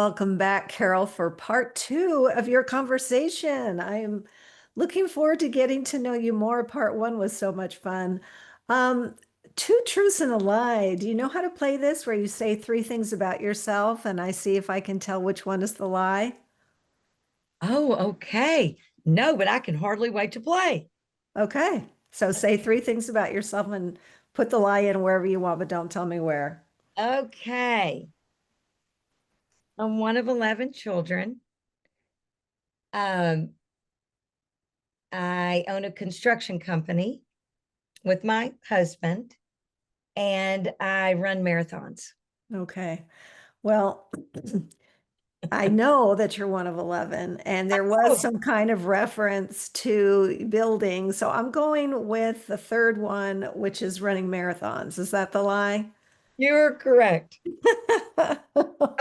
Welcome back, Carol, for part two of your conversation. I'm looking forward to getting to know you more. Part one was so much fun. Um, Two truths and a lie. Do you know how to play this where you say three things about yourself and I see if I can tell which one is the lie? Oh, okay. No, but I can hardly wait to play. Okay. So say three things about yourself and put the lie in wherever you want, but don't tell me where. Okay. I'm one of 11 children. Um, I own a construction company with my husband, and I run marathons. Okay. Well, I know that you're one of 11, and there was Oh, some kind of reference to building. So I'm going with the third one, which is running marathons. Is that the lie? you're correct.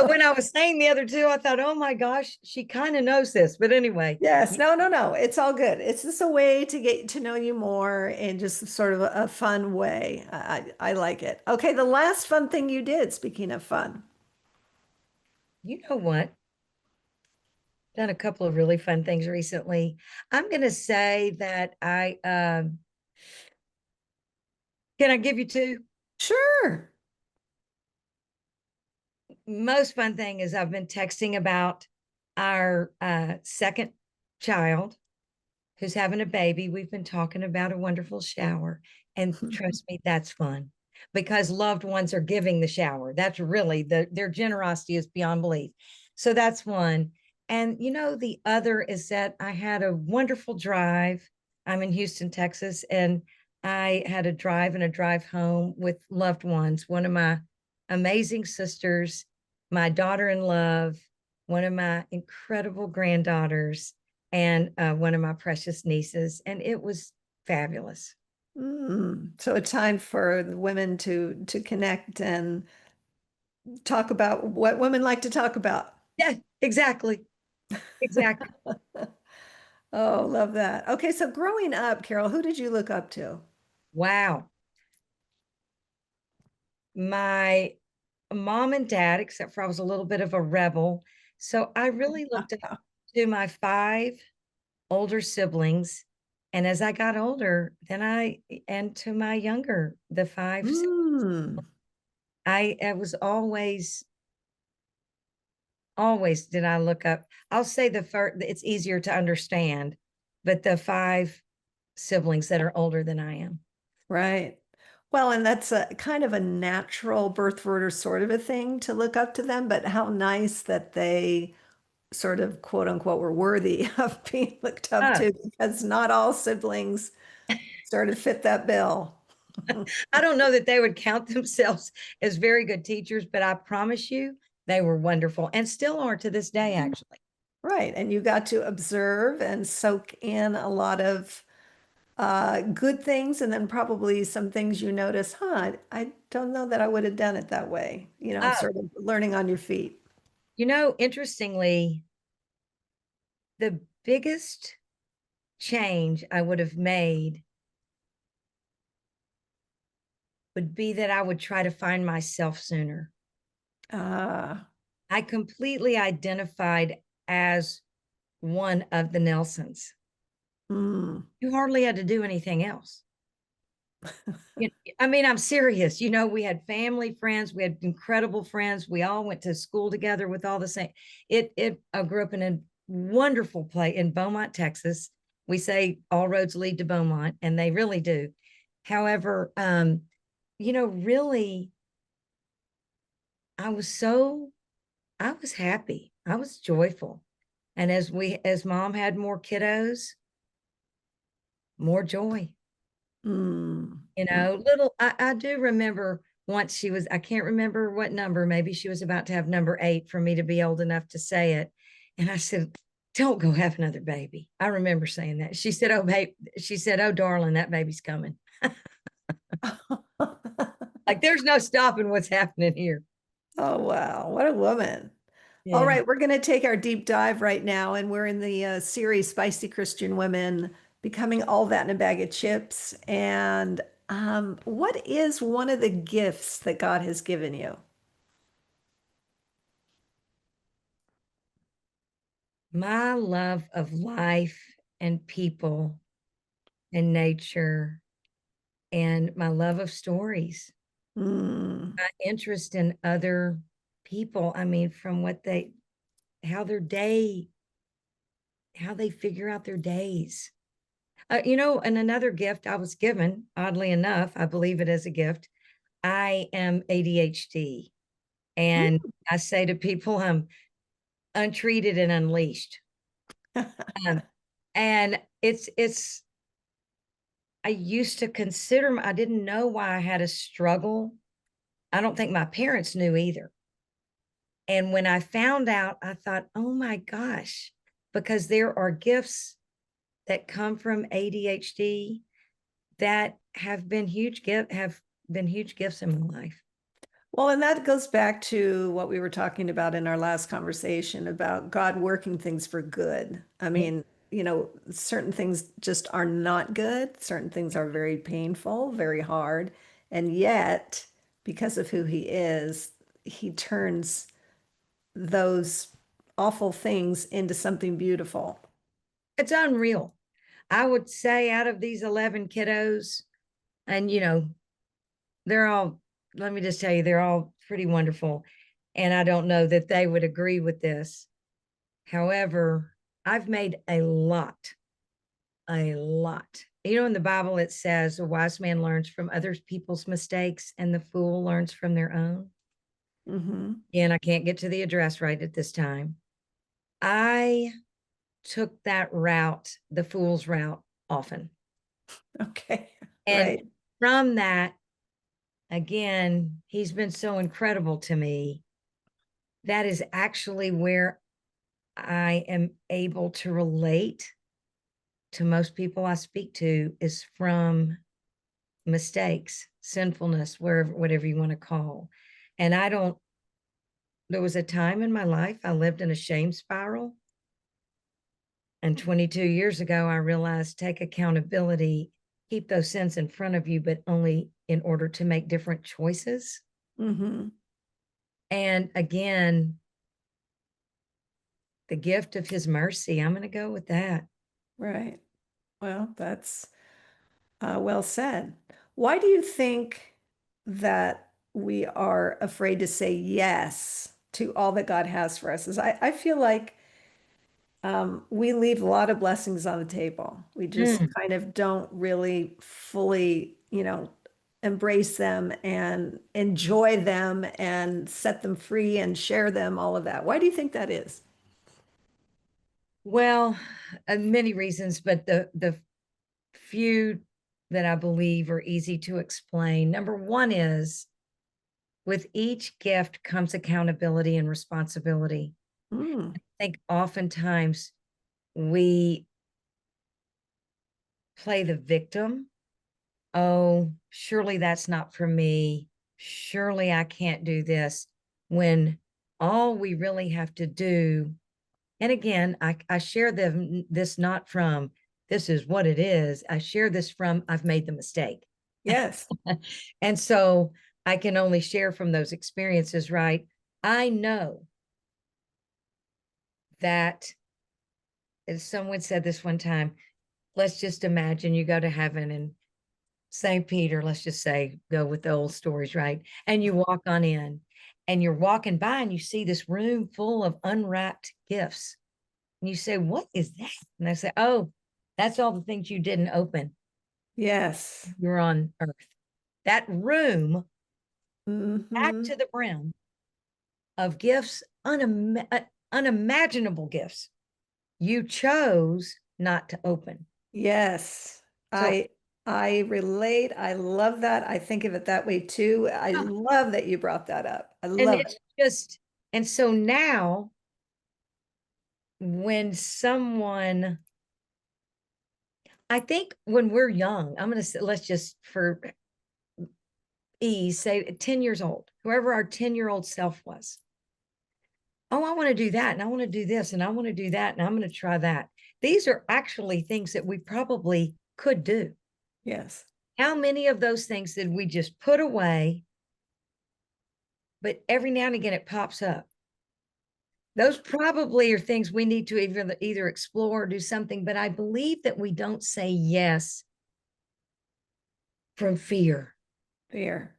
When I was saying the other two, I thought, oh my gosh, she kind of knows this. But anyway, Yes, no, no, no. It's all good. It's just a way to get to know you more in just sort of a fun way. I like it. Okay, the last fun thing you did, speaking of fun. you know what? Done a couple of really fun things recently. I'm going to say that can I give you two? Sure. Most fun thing is I've been texting about our second child who's having a baby. We've been talking about a wonderful shower. And trust me, that's fun because loved ones are giving the shower. That's really their generosity is beyond belief. So that's one. And the other is that I had a wonderful drive. I'm in Houston, Texas, and I had a drive and a drive home with loved ones. One of my amazing sisters, my daughter in love, one of my incredible granddaughters, and one of my precious nieces, and it was fabulous. So a time for the women to connect and talk about what women like to talk about. Yeah, exactly, exactly. Oh, love that. Okay, so growing up, Carol, who did you look up to? Wow. My mom and dad, except for I was a little bit of a rebel, so I really looked up to my five older siblings. And as I got older, and to my younger, the five, Mm, I was always did I look up. I'll say the first, it's easier to understand, but the five siblings that are older than I am. right. Well, and that's a kind of a natural birth order sort of a thing to look up to them, but how nice that they sort of quote unquote were worthy of being looked up Oh, to because not all siblings sort of fit that bill. I don't know that they would count themselves as very good teachers, but I promise you they were wonderful and still are to this day, actually. Right. And you got to observe and soak in a lot of good things and then probably some things you notice, huh, I don't know that I would have done it that way, Oh, sort of learning on your feet. interestingly, the biggest change I would have made would be that I would try to find myself sooner. Ah, I completely identified as one of the Nelsons. mm, You hardly had to do anything else. I mean, I'm serious. We had family friends, we had incredible friends. We all went to school together with all the same. I grew up in a wonderful place in Beaumont, Texas. We say all roads lead to Beaumont, and they really do. However, really, I was so, I was happy. I was joyful. And as mom had more kiddos, more joy. mm, mm. I do remember once I can't remember what number, maybe she was about to have number 8 for me to be old enough to say it. And I said, don't go have another baby. I remember saying that. She said, oh, babe, she said, oh, darling, that baby's coming. Like there's no stopping what's happening here. Oh, wow. What a woman. All Yeah. right, we're going to take our deep dive right now, and we're in the series Spicy Christian Women Becoming All That in a Bag of Chips. And what is one of the gifts that God has given you? My love of life and people and nature and my love of stories, Mm. my interest in other people. I mean, from what they, how their day, how they figure out their days. And another gift I was given, oddly enough, I believe it is a gift. I am ADHD. And I say to people, I'm untreated and unleashed. Um, and I used to consider, I didn't know why I had a struggle. I don't think my parents knew either. And when I found out, I thought, oh my gosh, because there are gifts that come from ADHD that have been huge gifts in my life. Well, and that goes back to what we were talking about in our last conversation about God working things for good. I Yeah. mean, certain things just are not good. Certain things are very painful, very hard. And yet, because of who he is, he turns those awful things into something beautiful. It's unreal. I would say out of these 11 kiddos, and they're all, let me just tell you, they're all pretty wonderful. And I don't know that they would agree with this. However, I've made a lot, a lot. In the Bible, it says a wise man learns from other people's mistakes and the fool learns from their own. Hmm. And I can't get to the address right at this time. I took that route, the fool's route, often. Okay. And Right. from that, again, he's been so incredible to me. That is actually where I am able to relate to most people I speak to is from mistakes, sinfulness, wherever, whatever you want to call. And there was a time in my life I lived in a shame spiral. And 22 years ago, I realized take accountability, keep those sins in front of you, but only in order to make different choices. Hmm. And again, the gift of his mercy, I'm going to go with that. Right. Well, that's well said. Why do you think that we are afraid to say yes to all that God has for us? Is I feel like we leave a lot of blessings on the table. We just Mm. kind of don't really fully, embrace them and enjoy them and set them free and share them, all of that. Why do you think that is? Well, many reasons, but the few that I believe are easy to explain. Number one is with each gift comes accountability and responsibility. Mm, I think oftentimes we play the victim. Oh, surely that's not for me. Surely I can't do this. When all we really have to do, and again, I share this not from this is what it is. I share this from I've made the mistake. yes. And so I can only share from those experiences, right? I know that, as someone said this one time, let's just imagine you go to heaven and St. Peter, let's just say, go with the old stories, right? And you walk on in and you're walking by and you see this room full of unwrapped gifts. And you say, what is that? And they say, oh, that's all the things you didn't open. Yes. You're on earth. That room, back Hmm. to the brim of gifts, unimaginable gifts you chose not to open. Yes. So, I I relate. I love that. I think of it that way too. I love that you brought that up. I and love it's just, and so now when someone, I think when we're young, I'm going to say, let's just for ease say 10 years old, whoever our 10-year-old self was. Oh, I want to do that. And I want to do this. And I want to do that. And I'm going to try that. These are actually things that we probably could do. it. Yes. How many of those things did we just put away? But every now and again it pops up. those probably are things we need to either explore or do something. But I believe that we don't say yes from fear. Fear.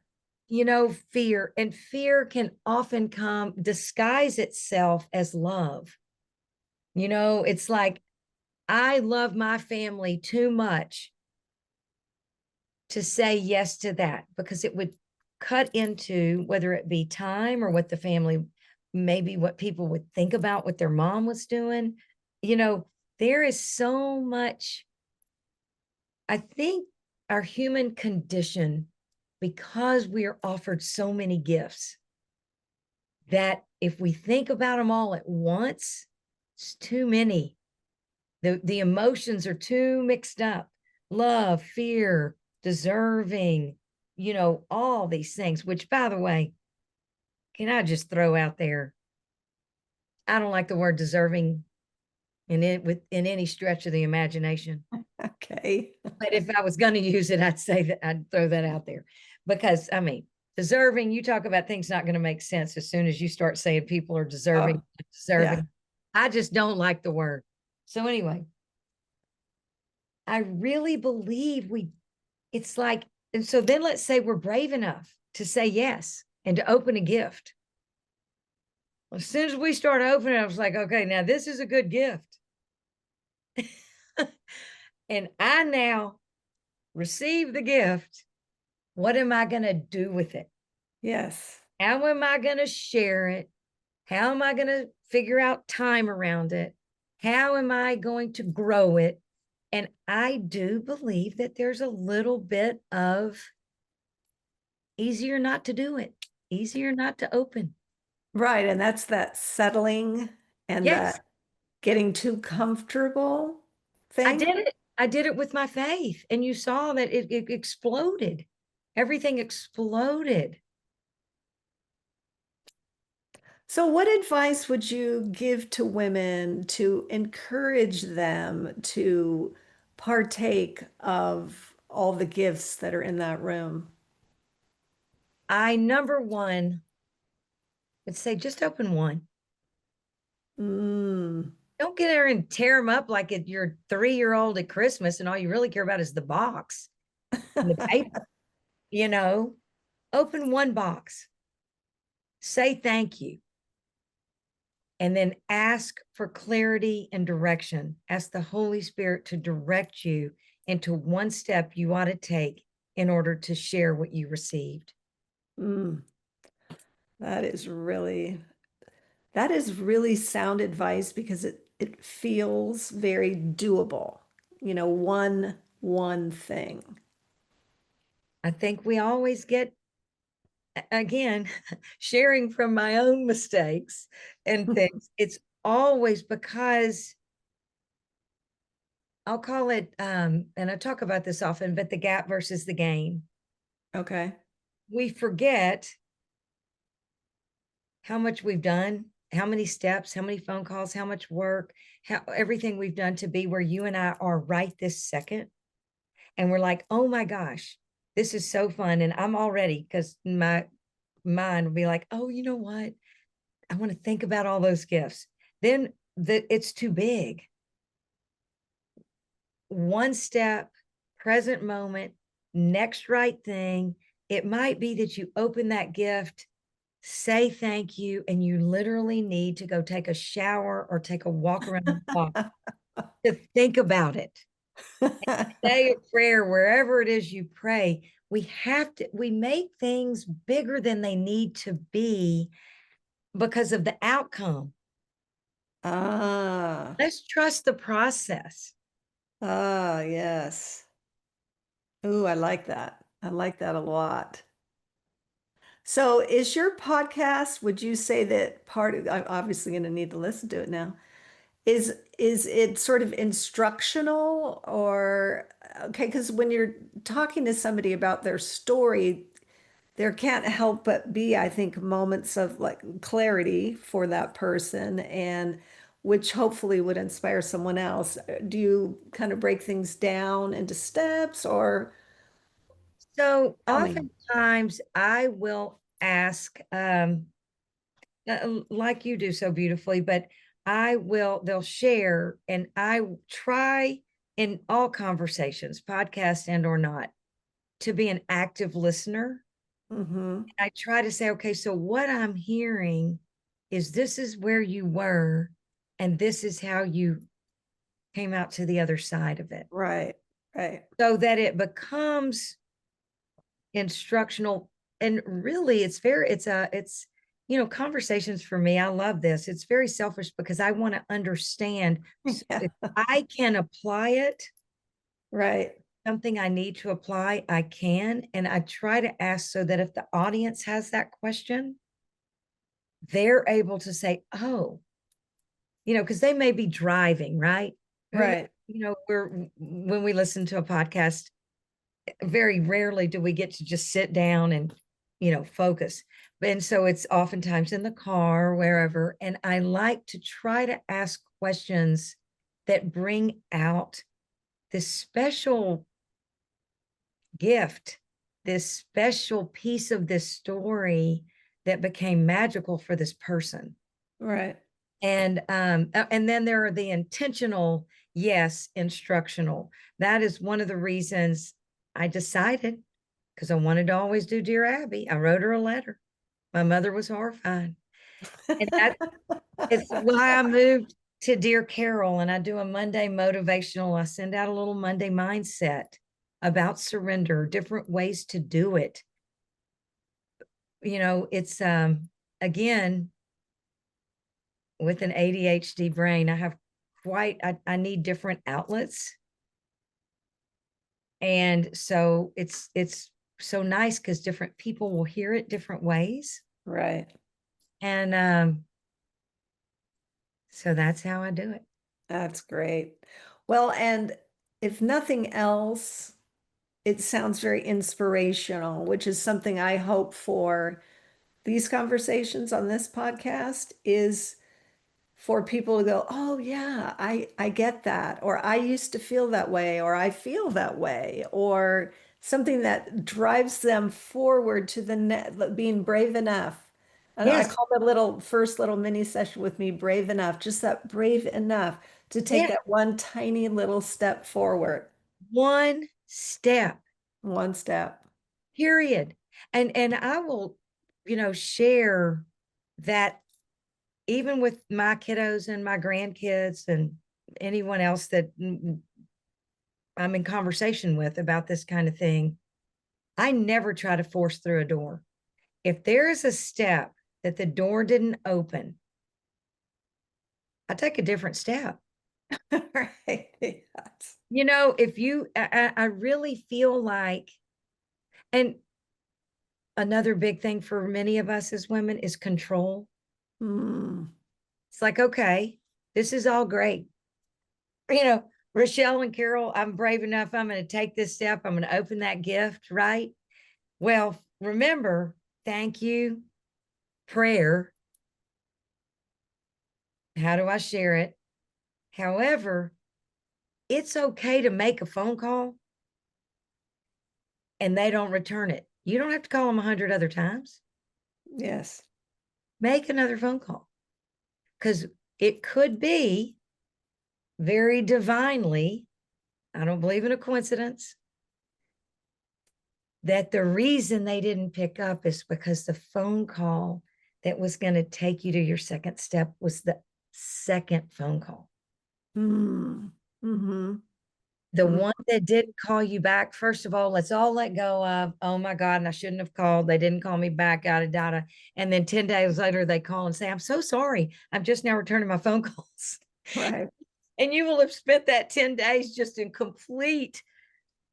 Fear, and fear can often come disguise itself as love. It's like, I love my family too much to say yes to that, because it would cut into whether it be time or what the family, maybe what people would think about what their mom was doing. you know there is so much, I think, our human condition, because we are offered so many gifts, that if we think about them all at once, it's too many. The emotions are too mixed up. Love, fear, deserving, all these things, which, by the way, can I just throw out there, I don't like the word deserving in any stretch of the imagination. Okay. But if I was going to use it, I'd say that I'd throw that out there, because I mean, deserving, you talk about things not going to make sense as soon as you start saying people are Oh, yeah. deserving. I just don't like the word. So anyway, I really believe it's like, and so then let's say we're brave enough to say yes and to open a gift. As soon as we start opening, I was like, okay, now this is a good gift. And I now receive the gift. What am I going to do with it? Yes. How am I going to share it? How am I going to figure out time around it? How am I going to grow it? And I do believe that there's a little bit of easier not to do it, easier not to open. Right. And that's that settling and Yes, that getting too comfortable I thing. did it. I did it with my faith. And you saw that it exploded. Everything exploded. So, what advice would you give to women to encourage them to partake of all the gifts that are in that room? Number one, would say just open one. Mm. Don't get there and tear them up like your 3-year-old at Christmas and all you really care about is the box and the paper. You know, Open one box, say thank you, and then ask for clarity and direction. Ask the Holy Spirit to direct you into one step you ought to take in order to share what you received. Mm. That is really that is really sound advice because it feels very doable. One thing. I think we always get, again, sharing from my own mistakes and things. It's always because I'll call it, and I talk about this often, but the gap versus the gain. Okay. We forget how much we've done, how many steps, how many phone calls, how much work, how everything we've done to be where you and I are right this second. And we're like, oh my gosh, this is so fun. And I'm already, because my mind will be like, oh, you know what? I want to think about all those gifts. Then it's too big. One step, present moment, next right thing. It might be that you open that gift, say thank you, and you literally need to go take a shower or take a walk around the block to think about it. Say a prayer wherever it is you pray. We make things bigger than they need to be because of the outcome. Ah, Let's trust the process. yes. Ooh, I like that. I like that a lot. So, is your podcast, would you say that part of, I'm obviously going to need to listen to it now. Is it sort of instructional or okay, because when you're talking to somebody about their story, there can't help but be, I think, moments of like clarity for that person and which hopefully would inspire someone else. Do you kind of break things down into steps or So tell me? oftentimes I will ask, like you do so beautifully, but they'll share, and I try in all conversations, podcast and or not, to be an active listener. Mm-hmm. I try to say, okay, so what I'm hearing is this is where you were, and this is how you came out to the other side of it, Right. Right. so that it becomes instructional. And really, conversations for me, I love this. It's very selfish because I want to understand. So Yeah. if I can apply it, Right. something I need to apply, I can. And I try to ask so that if the audience has that question, they're able to say, oh, because they may be driving, right? Who, Right. when we listen to a podcast, very rarely do we get to just sit down and, focus. And so it's oftentimes in the car, wherever. And I like to try to ask questions that bring out this special gift, this special piece of this story that became magical for this person. Right. And then there are the intentional, yes, instructional. That is one of the reasons I decided, because I wanted to always do Dear Abby. I wrote her a letter. My mother was horrified. And that is why I moved to Dear Carroll, and I do a Monday motivational. I send out a little Monday mindset about surrender, different ways to do it. It's again, with an ADHD brain, I have I need different outlets. And so it's so nice because different people will hear it different ways. Right. And so that's how I do it. That's great. Well, and if nothing else, it sounds very inspirational, which is something I hope for these conversations on this podcast is for people to go, oh yeah, I get that, or I used to feel that way, or I feel that way, or something that drives them forward to the net, being brave enough. And I Yes. call that little first little mini session with me brave enough, just that brave enough to take Yeah. that one tiny little step forward, One step, one step. period. And I will, share that even with my kiddos and my grandkids and anyone else that I'm in conversation with about this kind of thing, I never try to force through a door. If there is a step that the door didn't open, I take a different step. Right. Yes. If I really feel like, and another big thing for many of us as women is control. Hmm. It's like, okay, this is all great. Rochelle and Carol, I'm brave enough. I'm going to take this step. I'm going to open that gift, right? Well, remember, thank you, prayer. How do I share it? However, it's okay to make a phone call and they don't return it. You don't have to call them 100 other times. Yes. Make another phone call, because it could be very divinely, I don't believe in a coincidence, that the reason they didn't pick up is because the phone call that was going to take you to your second step was the second phone call. Hmm. Mm-hmm. The Mm. one that didn't call you back, first of all, let's all let go of, oh my God, and I shouldn't have called. They didn't call me back, yada, yada. And then 10 days later, they call and say, I'm so sorry. I'm just now returning my phone calls. Right. And you will have spent that 10 days just in complete,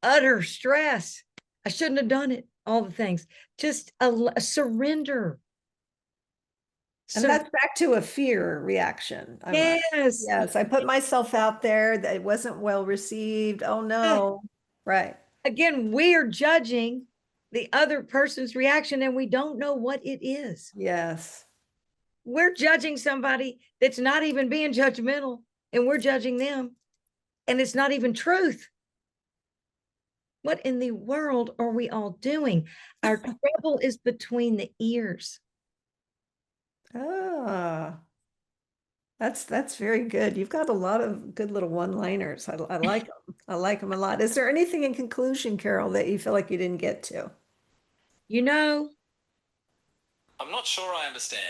utter stress. I shouldn't have done it. All the things, just a surrender. And So, that's back to a fear reaction. yes. Yes, I put myself out there that it wasn't well received. Oh no. Right. Again, we are judging the other person's reaction and we don't know what it is. Yes. We're judging somebody that's not even being judgmental, and we're judging them, and it's not even truth. What in the world are we all doing? Our trouble is between the ears. Ah, that's very good. You've got a lot of good little one-liners. I like them. I like them a lot. Is there anything in conclusion, Carol, that you feel like you didn't get to? You know, I'm not sure I understand.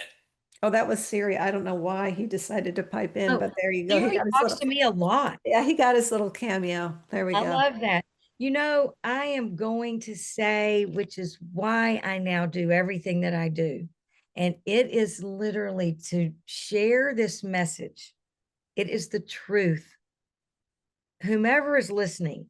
Oh, that was Siri. I don't know why he decided to pipe in, oh, but there you go. He Siri got his talks little, to me a lot. yeah, he got his little cameo. There we I go. love that. You know, I am going to say, which is why I now do everything that I do. And it is literally to share this message. It is the truth. Whomever is listening,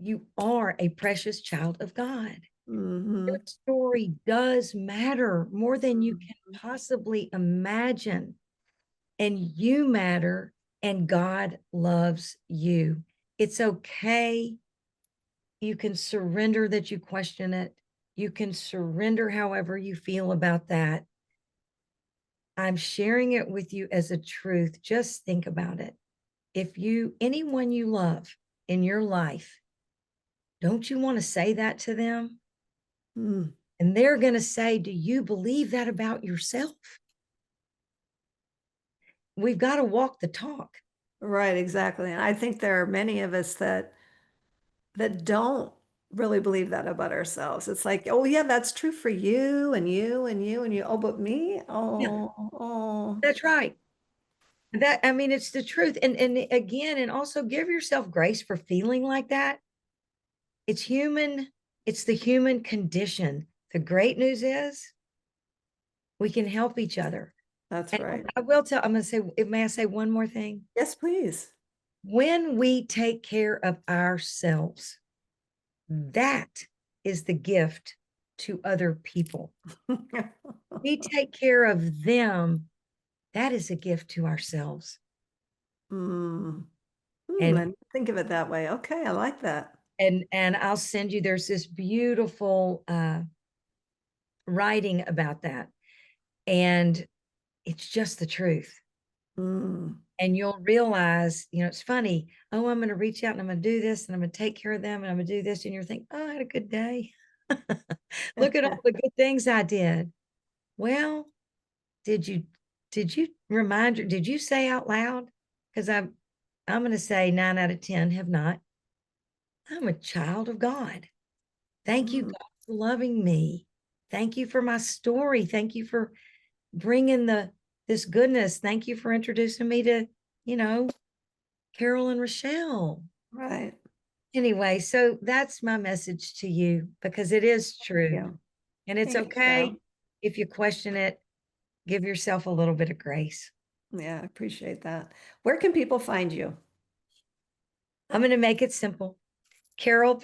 you are a precious child of God. Your Hmm. story does matter more than you can possibly imagine. And you matter, and God loves you. It's okay. You can surrender that you question it. You can surrender however you feel about that. I'm sharing it with you as a truth. Just think about it. If you, anyone you love in your life, don't you want to say that to them? Mm. And they're going to say, do you believe that about yourself? We've got to walk the talk. Right, exactly. And I think there are many of us that don't really believe that about ourselves. It's like, oh yeah, that's true for you and you and you and you. Oh, but me? Yeah, Oh, oh. that's right. That, I mean, it's the truth. And again, and also give yourself grace for feeling like that. It's human. It's the human condition. The great news is we can help each other. That's And right. I will tell, I'm going to say, may I say one more thing? Yes, please. When we take care of ourselves, that is the gift to other people. We take care of them, that is a gift to ourselves. Mm. Mm, And and think of it that way. Okay, I like that. and I'll send you, there's this beautiful writing about that. And it's just the truth. Mm. And you'll realize, you know, it's funny. Oh, I'm going to reach out and I'm going to do this and I'm going to take care of them and I'm going to do this. And you're thinking, oh, I had a good day. Look at all the good things I did. Well, did you did you say out loud? Because I'm going to say 9 out of 10 have not. I'm a child of God. Thank you, Mm. God, for loving me. Thank you for my story. Thank you for bringing this goodness. Thank you for introducing me to, you know, Carol and Rochelle. Right. Anyway, so that's my message to you because it is true. Yeah. And it's Thank you, okay Carol. if you question it, give yourself a little bit of grace. Yeah, I appreciate that. Where can people find you? I'm going to make it simple.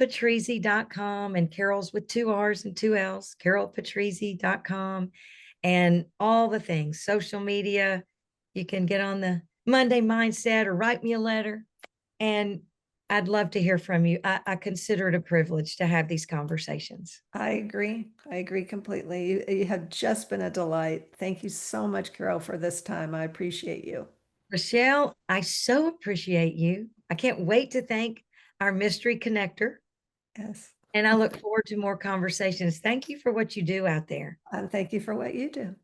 CarrollPatrizi.com, and Carol's with 2 R's and 2 L's, CarrollPatrizi.com, and all the things, social media. You can get on the Monday Mindset or write me a letter. And I'd love to hear from you. I consider it a privilege to have these conversations. I agree. I agree completely. You have just been a delight. Thank you so much, Carol, for this time. I appreciate you. Rochelle, I so appreciate you. I can't wait to thank our mystery connector, Yes. and I look forward to more conversations. Thank you for what you do out there. And thank you for what you do.